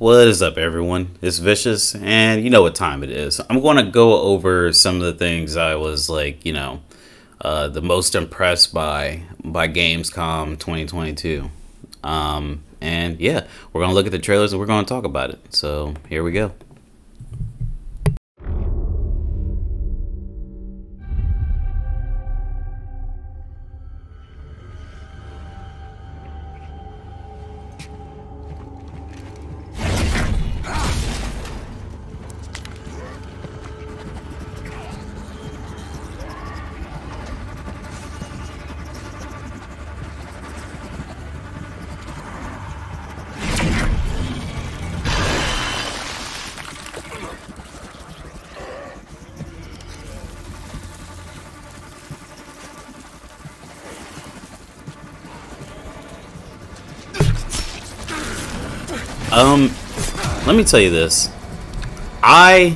What is up, everyone? It's Vicious, and you know what time it is. I'm going to go over some of the things I was like, the most impressed by Gamescom 2022. And yeah, we're going to look at the trailers and we're going to talk about it. So here we go. Let me tell you this. I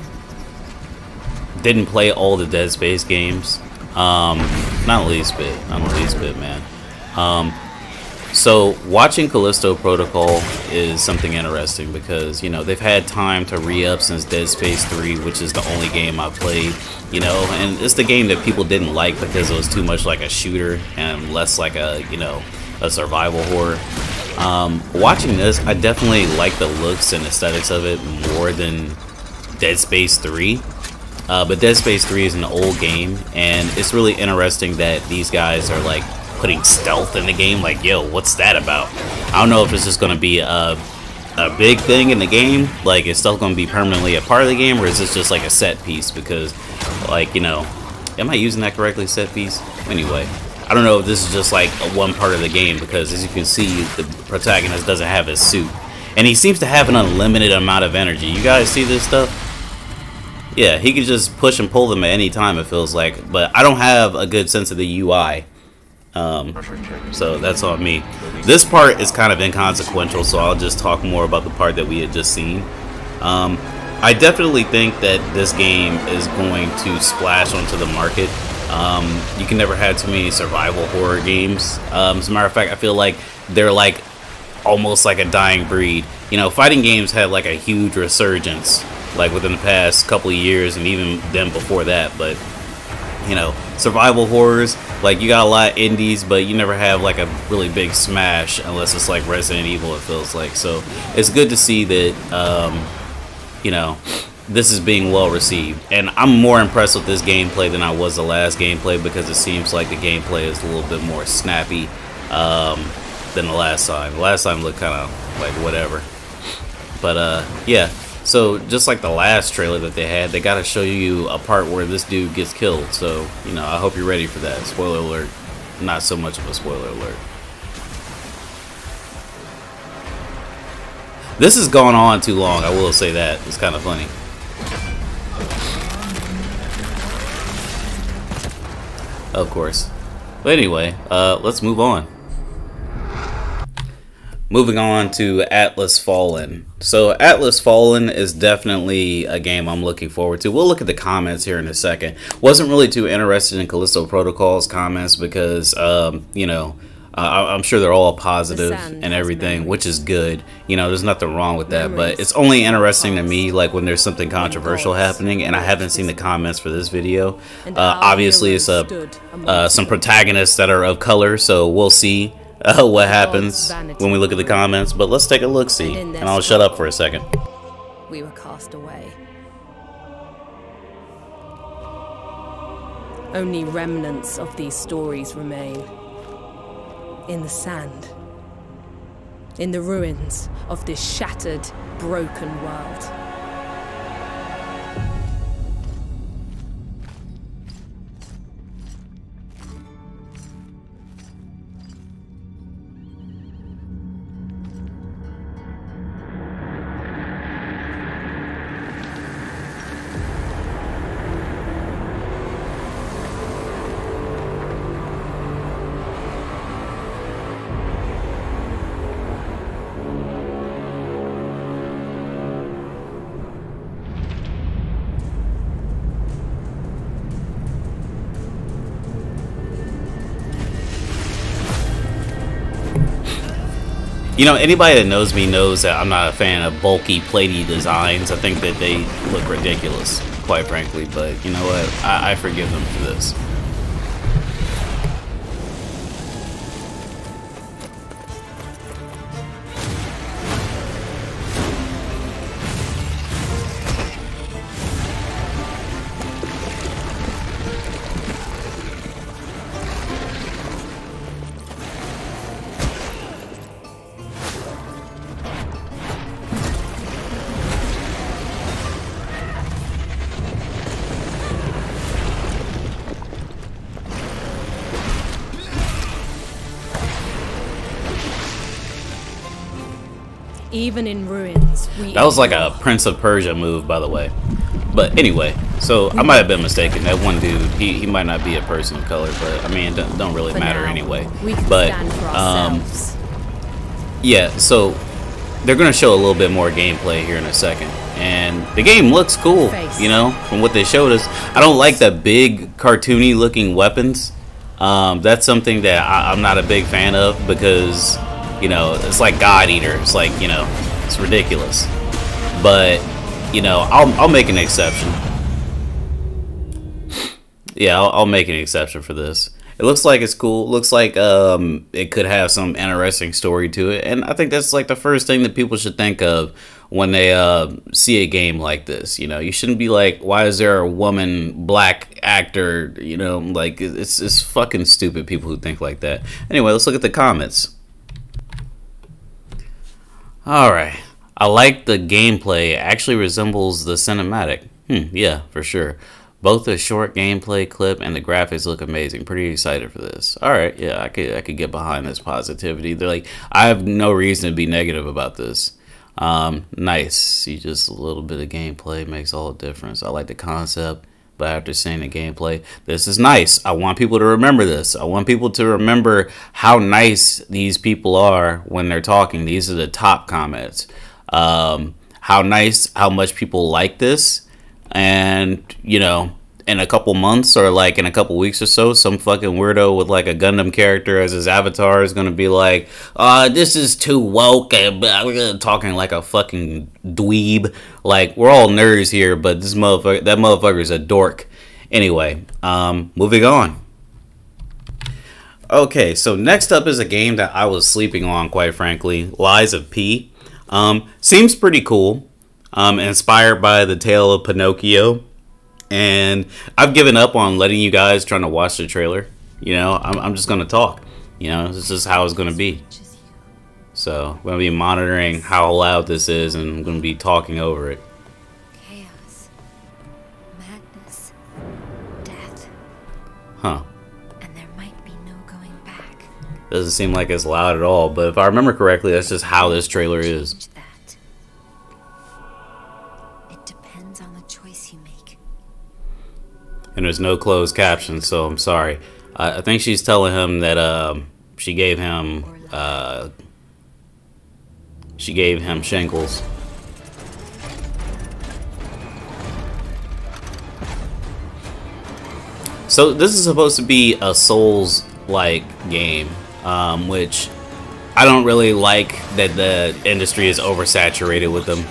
didn't play all the Dead Space games. Not the least bit, man. So watching Callisto Protocol is something interesting because, they've had time to re-up since Dead Space 3, which is the only game I played, and it's the game that people didn't like because it was too much like a shooter and less like a survival horror. Watching this, I definitely like the looks and aesthetics of it more than Dead Space 3. But Dead Space 3 is an old game, and it's really interesting that these guys are like putting stealth in the game. Like, yo, what's that about? I don't know if it's just going to be a big thing in the game. Like, is stealth going to be permanently a part of the game, or is this just like a set piece? Because, like, am I using that correctly, set piece? Anyway. I don't know if this is just like one part of the game, because as you can see, the protagonist doesn't have his suit. And he seems to have an unlimited amount of energy. You guys see this stuff? Yeah, he can just push and pull them at any time, it feels like. But I don't have a good sense of the UI. So that's on me. This part is kind of inconsequential, so I'll just talk more about the part that we had just seen. I definitely think that this game is going to splash onto the market. You can never have too many survival horror games. As a matter of fact, I feel like they're like almost like a dying breed. Fighting games had like a huge resurgence like within the past couple of years, and even then before that. But survival horrors, like, you got a lot of indies, but you never have like a really big smash unless it's like Resident Evil, it feels like. So it's good to see that this is being well received, and I'm more impressed with this gameplay than I was the last gameplay, because it seems like the gameplay is a little bit more snappy than the last time. The last time looked kind of like whatever, but yeah. So just like the last trailer that they had, they got to show you a part where this dude gets killed. So I hope you're ready for that. Spoiler alert. Not so much of a spoiler alert. This has gone on too long, I will say that. It's kind of funny. Of course. But anyway, let's move on. Moving on to Atlas Fallen. So Atlas Fallen is definitely a game I'm looking forward to. We'll look at the comments here in a second. Wasn't really too interested in Callisto Protocol's comments because, I'm sure they're all positive and everything, which is good. There's nothing wrong with that, but it's only interesting to me like when there's something controversial happening, and I haven't seen the comments for this video. Obviously, it's some protagonists that are of color, so we'll see what happens when we look at the comments. But let's take a look-see, and I'll shut up for a second. We were cast away. Only remnants of these stories remain. In the sand, in the ruins of this shattered, broken world. You know, anybody that knows me knows that I'm not a fan of bulky, platey designs. I think that they look ridiculous, quite frankly. But you know what? I forgive them for this. Even in ruins, that was like a Prince of Persia move, by the way. But anyway, so I might have been mistaken. That one dude, he might not be a person of color, but I mean, it don't really matter anyway. But yeah, so they're gonna show a little bit more gameplay here in a second, and the game looks cool, you know, from what they showed us. I don't like the big cartoony looking weapons. That's something that I'm not a big fan of, because you know, it's like God Eater. It's like, you know, it's ridiculous. But, you know, I'll make an exception. Yeah, I'll make an exception for this. It looks like it's cool. It looks like it could have some interesting story to it. And I think that's like the first thing that people should think of when they see a game like this. You know, you shouldn't be like, why is there a woman black actor? You know, like, it's fucking stupid people who think like that. Anyway, let's look at the comments. Alright, I like the gameplay. It actually resembles the cinematic. Yeah, for sure. Both the short gameplay clip and the graphics look amazing. Pretty excited for this. Alright, yeah, I could get behind this positivity. They're like, I have no reason to be negative about this. Nice. See, just a little bit of gameplay makes all the difference. I like the concept. But after seeing the gameplay, this is nice. I want people to remember this. I want people to remember how nice these people are when they're talking. These are the top comments. How nice, how much people like this. And, you know, in a couple months or like in a couple weeks or so, some fucking weirdo with like a Gundam character as his avatar is going to be like, this is too woke. We're talking like a fucking dweeb. Like, we're all nerds here, but this motherfucker, that motherfucker is a dork. Anyway, moving on. Okay, so next up is a game that I was sleeping on, quite frankly. Lies of P. Seems pretty cool. Inspired by the tale of Pinocchio. And I've given up on letting you guys trying to watch the trailer. You know, I'm just going to talk. You know, this is how it's going to be. So I'm going to be monitoring how loud this is, and I'm going to be talking over it. Chaos, madness, death. Huh. And there might be no going back. Doesn't seem like it's loud at all, but if I remember correctly, that's just how this trailer is. That. It depends on the choice you make. And there's no closed caption, so I'm sorry. I think she's telling him that she gave him shingles. So this is supposed to be a Souls-like game, which I don't really like that the industry is oversaturated with them.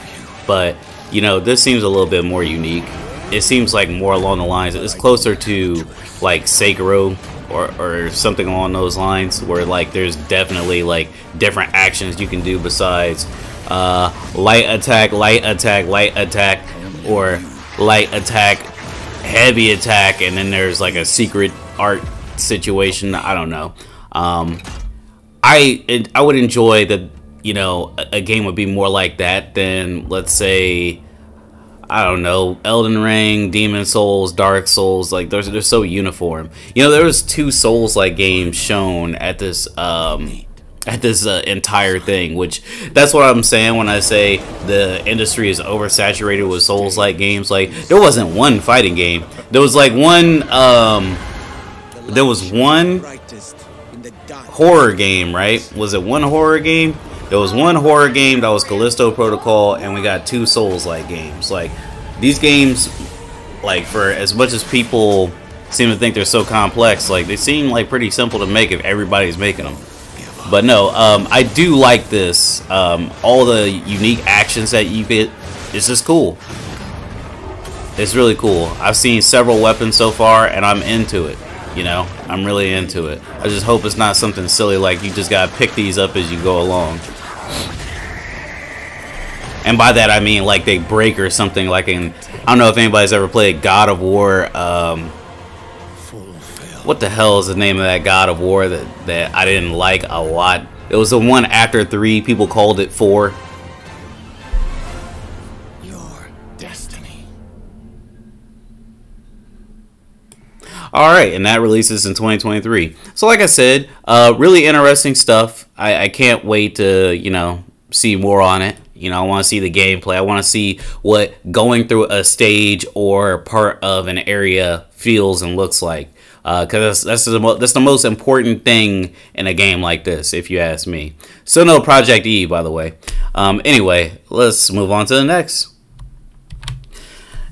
But, you know, this seems a little bit more unique. It seems like more along the lines, it's closer to like Sekiro or something along those lines, where like there's definitely like different actions you can do besides light attack, light attack, light attack, or light attack, heavy attack, and then there's like a secret art situation. I don't know. I would enjoy that, you know, a game would be more like that than, let's say, I don't know, Elden Ring, Demon Souls, Dark Souls. Like they're so uniform. You know, there was 2 Souls-like games shown at this entire thing, which that's what I'm saying when I say the industry is oversaturated with Souls-like games. Like there wasn't one fighting game. There was like one horror game, right? Was it one horror game? There was one horror game that was Callisto Protocol, and we got 2 Souls-like games. Like, these games, like, for as much as people seem to think they're so complex, like, they seem like pretty simple to make if everybody's making them. But no, I do like this. All the unique actions that you get, it's just cool. It's really cool. I've seen several weapons so far, and I'm into it. You know, I'm really into it. I just hope it's not something silly like you just gotta pick these up as you go along. And by that I mean like they break or something, like in, I don't know if anybody's ever played God of War. What the hell is the name of that God of War that I didn't like a lot? It was the one after 3. People called it 4. Your destiny. Alright, and that releases in 2023. So like I said, really interesting stuff. I can't wait to, you know, see more on it. You know, I want to see the gameplay. I want to see what going through a stage or part of an area feels and looks like. Because that's the most important thing in a game like this, if you ask me. So no Project E, by the way. Anyway, let's move on to the next.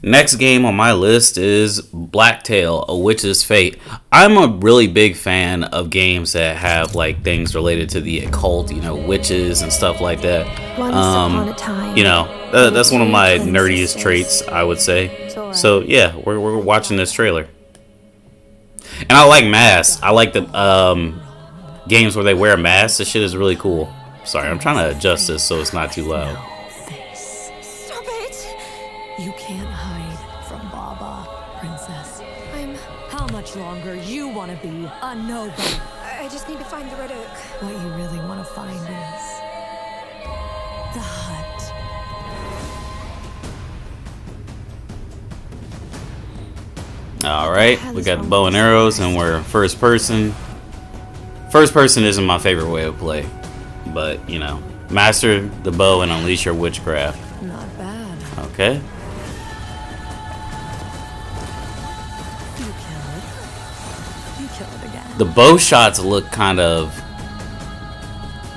Next game on my list is Blacktail, A Witch's Fate. I'm a really big fan of games that have like things related to the occult, you know, witches and stuff like that. Once upon a time, you know, that's one of my nerdiest traits, I would say. So yeah, we're watching this trailer. And I like masks. I like the games where they wear masks. This shit is really cool. Sorry, I'm trying to adjust this so it's not too loud. Stop it! You can't hide from Baba, princess. How much longer you want to be a nobody? I just need to find the Red Oak. What you really want to find is the hut. Alright, we got the bow and arrows and we're first person. First person isn't my favorite way to play. But, you know, master the bow and unleash your witchcraft. Not bad. Okay. You kill it again. The bow shots look kind of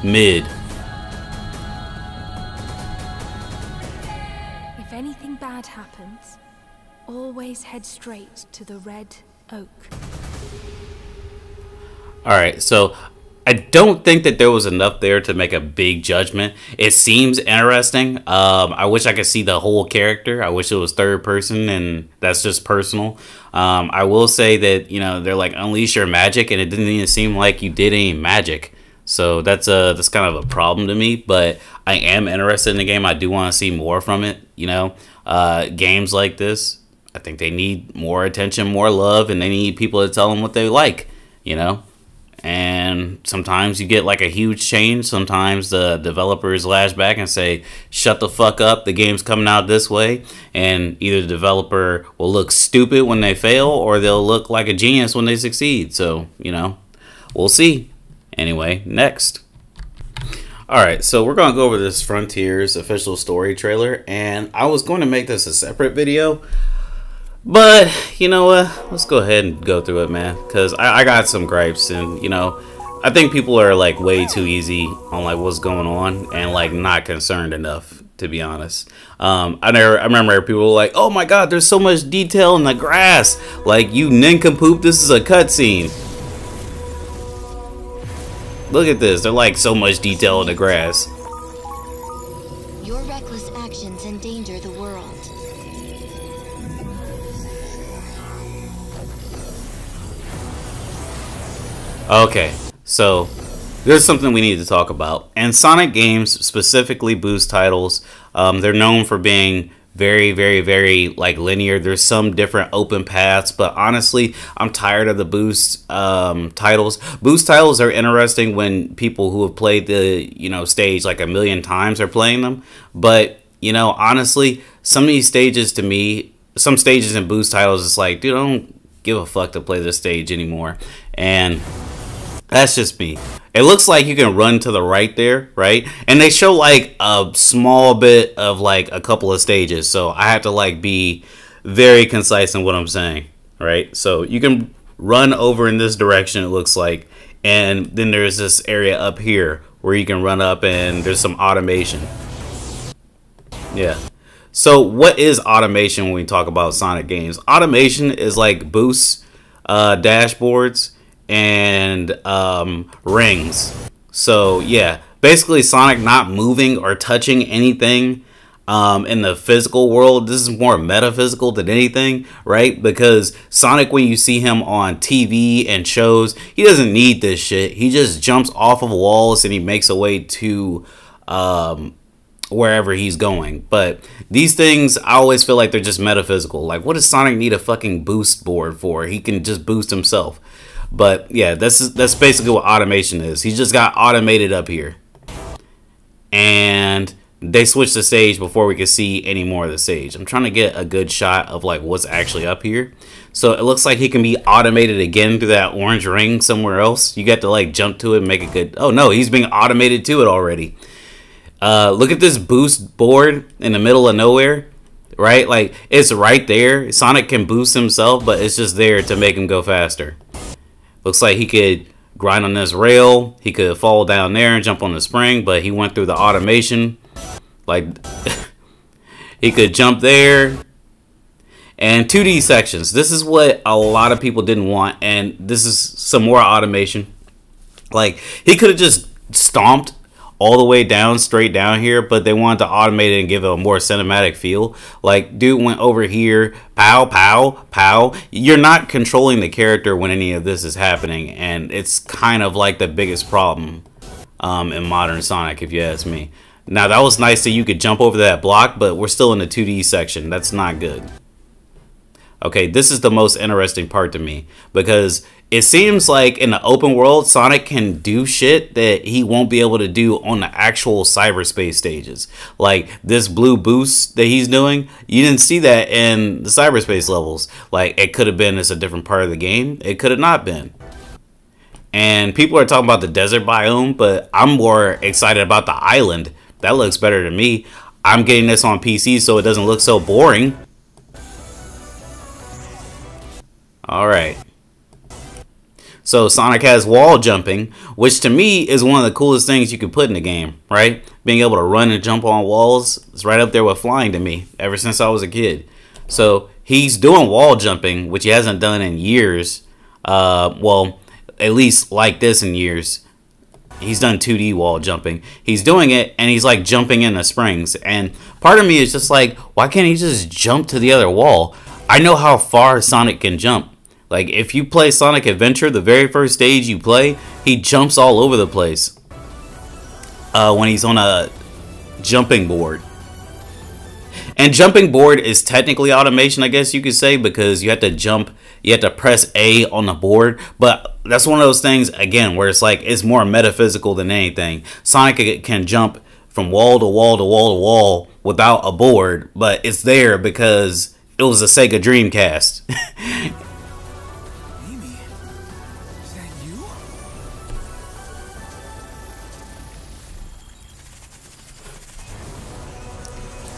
mid. If anything bad happens, always head straight to the Red Oak. Alright, so I don't think that there was enough there to make a big judgment. It seems interesting. I wish I could see the whole character. I wish it was third person, and that's just personal. I will say that, you know, they're like unleash your magic, and it didn't even seem like you did any magic. So that's kind of a problem to me. But I am interested in the game. I do want to see more from it. You know, games like this, I think they need more attention, more love, and they need people to tell them what they like. You know. And sometimes you get like a huge change. Sometimes the developers lash back and say, shut the fuck up, the game's coming out this way. And either the developer will look stupid when they fail, or they'll look like a genius when they succeed. So, you know, we'll see. Anyway, next. Alright, so we're going to go over this Frontiers official story trailer. And I was going to make this a separate video, but, you know what, let's go ahead and go through it, man, because I got some gripes, and, you know, I think people are, like, way too easy on, like, what's going on, and, like, not concerned enough, to be honest. I remember people were like, oh my god, there's so much detail in the grass, like, you nincompoop, this is a cutscene. Look at this, they're like, so much detail in the grass. Your reckless actions endanger the world. Okay, so there's something we need to talk about. And Sonic games, specifically Boost titles, they're known for being very, very, very like linear. There's some different open paths, but honestly, I'm tired of the Boost titles. Boost titles are interesting when people who have played the, you know, stage like a million times are playing them. But, you know, honestly, some of these stages to me, some stages in Boost titles, it's like, dude, I don't give a fuck to play this stage anymore. And that's just me. It looks like you can run to the right there, right? And they show like a small bit of like a couple of stages. So I have to like be very concise in what I'm saying, right? So you can run over in this direction, it looks like. And then there's this area up here where you can run up and there's some automation. Yeah. So what is automation when we talk about Sonic games? Automation is like boosts, dashboards, and rings. So yeah, basically Sonic not moving or touching anything in the physical world. This is more metaphysical than anything, right? Because Sonic, when you see him on TV and shows, he doesn't need this shit. He just jumps off of walls and he makes a way to wherever he's going. But these things, I always feel like they're just metaphysical. Like, what does Sonic need a fucking boost board for? He can just boost himself. But yeah, that's basically what automation is. He just got automated up here. And they switched the stage before we could see any more of the stage. I'm trying to get a good shot of like what's actually up here. So it looks like he can be automated again through that orange ring somewhere else. You got to like jump to it and make it good. Oh no, he's being automated to it already. Look at this boost board in the middle of nowhere, right? Like, it's right there. Sonic can boost himself, but it's just there to make him go faster. Looks like he could grind on this rail. He could fall down there and jump on the spring, but he went through the automation. Like, he could jump there. And 2D sections. This is what a lot of people didn't want, and this is some more automation. Like, he could have just stomped all the way down, straight down here, but they wanted to automate it and give it a more cinematic feel. Like, dude went over here, pow, pow, pow. You're not controlling the character when any of this is happening, and it's kind of like the biggest problem in modern Sonic, if you ask me. Now, that was nice that you could jump over that block, but we're still in the 2D section. That's not good. Okay, this is the most interesting part to me, because it seems like in the open world, Sonic can do shit that he won't be able to do on the actual cyberspace stages. Like this blue boost that he's doing, you didn't see that in the cyberspace levels. Like, it could have been it's a different part of the game. It could have not been. And people are talking about the desert biome, but I'm more excited about the island. That looks better to me. I'm getting this on PC so it doesn't look so boring. Alright. So Sonic has wall jumping, which to me is one of the coolest things you could put in the game, right? Being able to run and jump on walls is right up there with flying to me, ever since I was a kid. So he's doing wall jumping, which he hasn't done in years. Well, at least like this in years. He's done 2D wall jumping. He's doing it, and he's like jumping in the springs. And part of me is just like, why can't he just jump to the other wall? I know how far Sonic can jump. Like, if you play Sonic Adventure, the very first stage you play, he jumps all over the place when he's on a jumping board. And jumping board is technically automation, I guess you could say, because you have to jump, you have to press A on the board. But that's one of those things, again, where it's like, it's more metaphysical than anything. Sonic can jump from wall to wall to wall to wall without a board, but it's there because it was a Sega Dreamcast.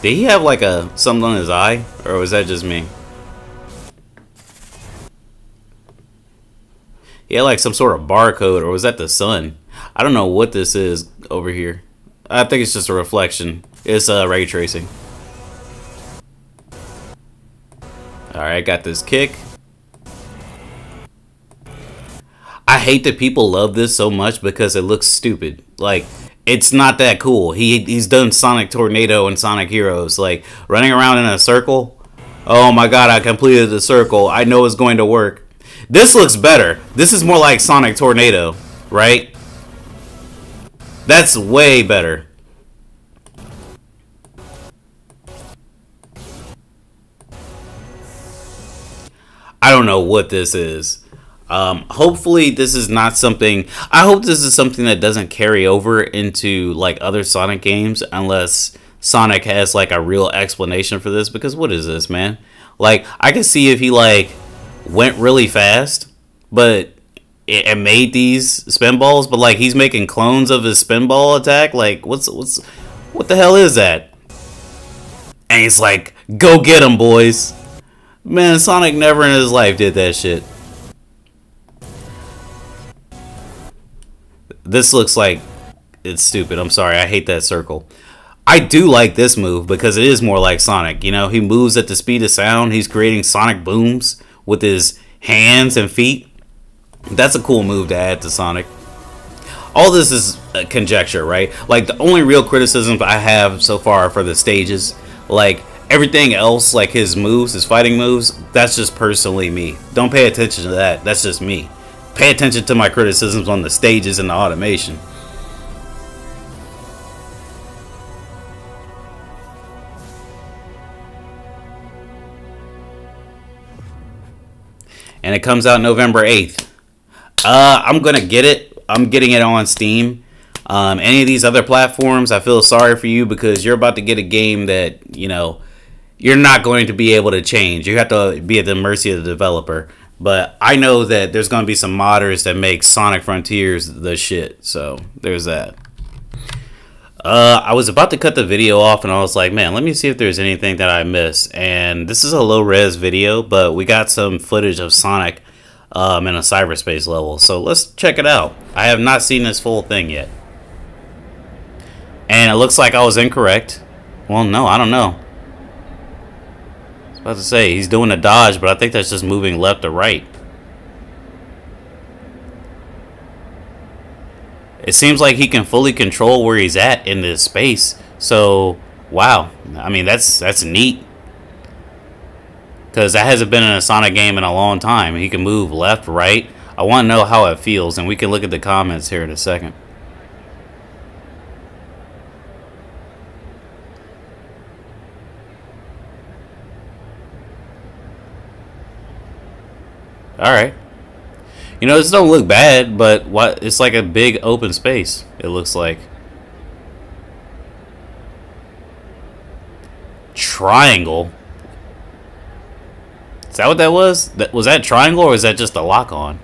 Did he have like something on his eye, or was that just me? He had like some sort of barcode, or was that the sun? I don't know what this is over here. I think it's just a reflection. It's ray tracing. Alright, got this kick. I hate that people love this so much because it looks stupid. Like, it's not that cool. He's done Sonic Tornado and Sonic Heroes. Like, running around in a circle. Oh my god, I completed the circle. I know it's going to work. This looks better. This is more like Sonic Tornado, right? That's way better. I don't know what this is. Hopefully this is not something, I hope this is something that doesn't carry over into like other Sonic games unless Sonic has like a real explanation for this, because what is this, man? Like, I can see if he like went really fast but it made these spinballs, but like he's making clones of his spinball attack. Like, what the hell is that? And he's like, go get him, boys. Man, Sonic never in his life did that shit. This looks like it's stupid. I'm sorry. I hate that circle. I do like this move because it is more like Sonic. You know, he moves at the speed of sound. He's creating sonic booms with his hands and feet. That's a cool move to add to Sonic. all this is conjecture, right? Like, the only real criticisms I have so far for the stages, like, everything else, like his moves, his fighting moves, that's just personally me. Don't pay attention to that. That's just me. Pay attention to my criticisms on the stages and the automation. And it comes out November 8th. I'm gonna get it. I'm getting it on Steam. Any of these other platforms, I feel sorry for you because you're about to get a game that, you know, you're not going to be able to change. You have to be at the mercy of the developer. But I know that there's going to be some modders that make Sonic Frontiers the shit. So there's that. I was about to cut the video off and I was like, man, let me see if there's anything that I missed. And this is a low res video, but we got some footage of Sonic in a cyberspace level. So let's check it out. I have not seen this full thing yet. And it looks like I was incorrect. Well, no, I don't know. I was about to say, he's doing a dodge, but I think that's just moving left or right. It seems like he can fully control where he's at in this space. So, wow. I mean, that's neat. Because that hasn't been in a Sonic game in a long time. He can move left, right. I want to know how it feels, and we can look at the comments here in a second. Alright. You know, this don't look bad, but what? It's like a big open space, it looks like. Triangle? Is that what that was? Was that triangle or is that just a lock on?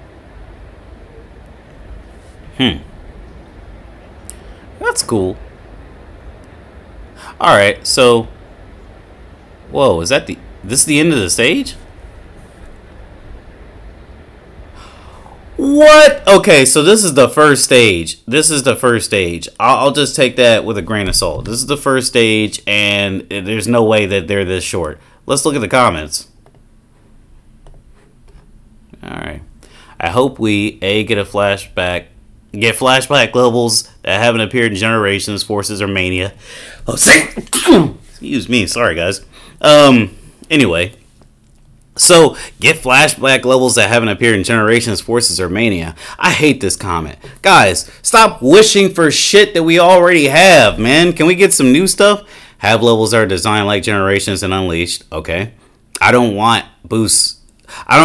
That's cool. Alright, so... Whoa, is that this is the end of the stage? What? Okay, so this is the first stage. This is the first stage. I'll just take that with a grain of salt. This is the first stage, and there's no way that they're this short. Let's look at the comments. Alright. I hope we, get flashback levels that haven't appeared in Generations, Forces, or Mania. Oh, excuse me. Sorry, guys. Anyway. So, get flashback levels that haven't appeared in Generations, Forces, or Mania. I hate this comment. Guys, stop wishing for shit that we already have, man. Can we get some new stuff? Have levels that are designed like Generations and Unleashed. Okay. I don't want boosts. I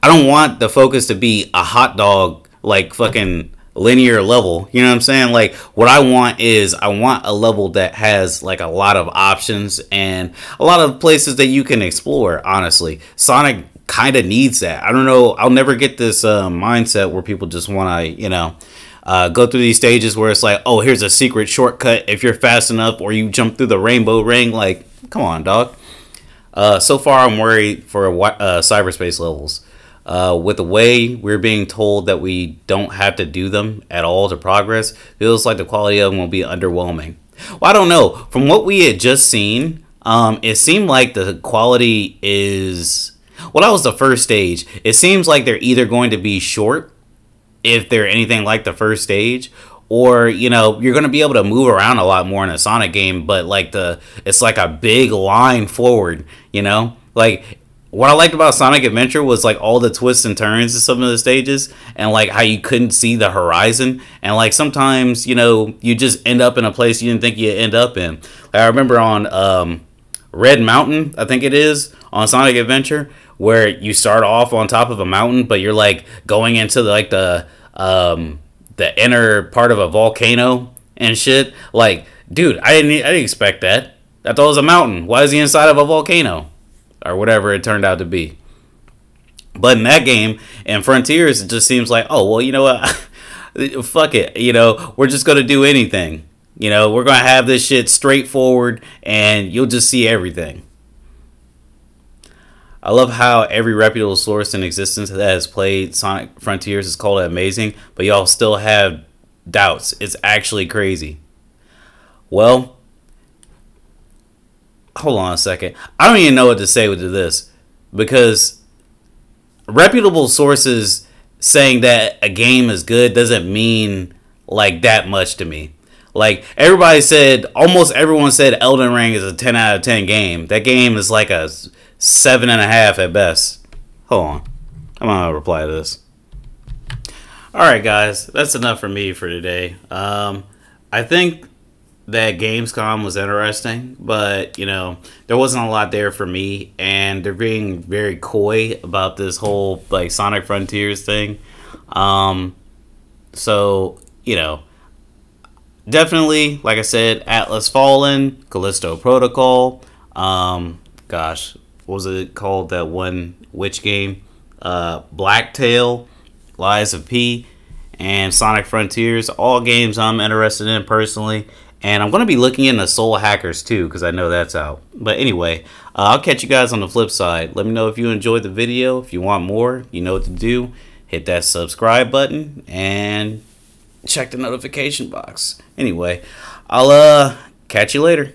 don't want the focus to be a hot dog, like fucking linear level. You know what I'm saying? Like, what I want is, I want a level that has like a lot of options and a lot of places that you can explore. Honestly, Sonic kind of needs that. I don't know. I'll never get this mindset where people just want to, you know, go through these stages where it's like, oh, here's a secret shortcut if you're fast enough, or you jump through the rainbow ring. Like, come on, dog. So far, I'm worried for cyberspace levels. With the way we're being told that we don't have to do them at all to progress, feels like the quality of them will be underwhelming. Well, I don't know. From what we had just seen, it seemed like the quality is... Well, that was the first stage. It seems like they're either going to be short, if they're anything like the first stage, or, you know, you're going to be able to move around a lot more in a Sonic game, but like it's like a big line forward, you know? Like, what I liked about Sonic Adventure was like all the twists and turns in some of the stages, and like how you couldn't see the horizon, and like sometimes, you know, you just end up in a place you didn't think you'd end up in. Like, I remember on Red Mountain, I think it is, on Sonic Adventure, where you start off on top of a mountain, but you're like going into like the inner part of a volcano and shit. Like, dude, I didn't expect that. I thought it was a mountain. Why is he inside of a volcano? Or whatever it turned out to be. But in that game, in Frontiers, it just seems like, oh, well, you know what? Fuck it. You know, we're just going to do anything. You know, we're going to have this shit straightforward, and you'll just see everything. I love how every reputable source in existence that has played Sonic Frontiers has called it amazing, but y'all still have doubts. It's actually crazy. Well, hold on a second. I don't even know what to say with this, because reputable sources saying that a game is good doesn't mean like that much to me. Like everybody said, almost everyone said Elden Ring is a 10 out of 10 game. That game is like a 7.5 at best. Hold on, I'm gonna reply to this. Alright guys, that's enough for me for today. I think that Gamescom was interesting, but you know, there wasn't a lot there for me, and they're being very coy about this whole like Sonic Frontiers thing. So, you know, definitely, like I said, Atlas Fallen, Callisto Protocol, gosh, what was it called, that one witch game? Blacktail, Lies of P, and Sonic Frontiers, all games I'm interested in personally. And I'm going to be looking into Soul Hackers too, because I know that's out. But anyway, I'll catch you guys on the flip side. Let me know if you enjoyed the video. If you want more, you know what to do. Hit that subscribe button and check the notification box. Anyway, I'll catch you later.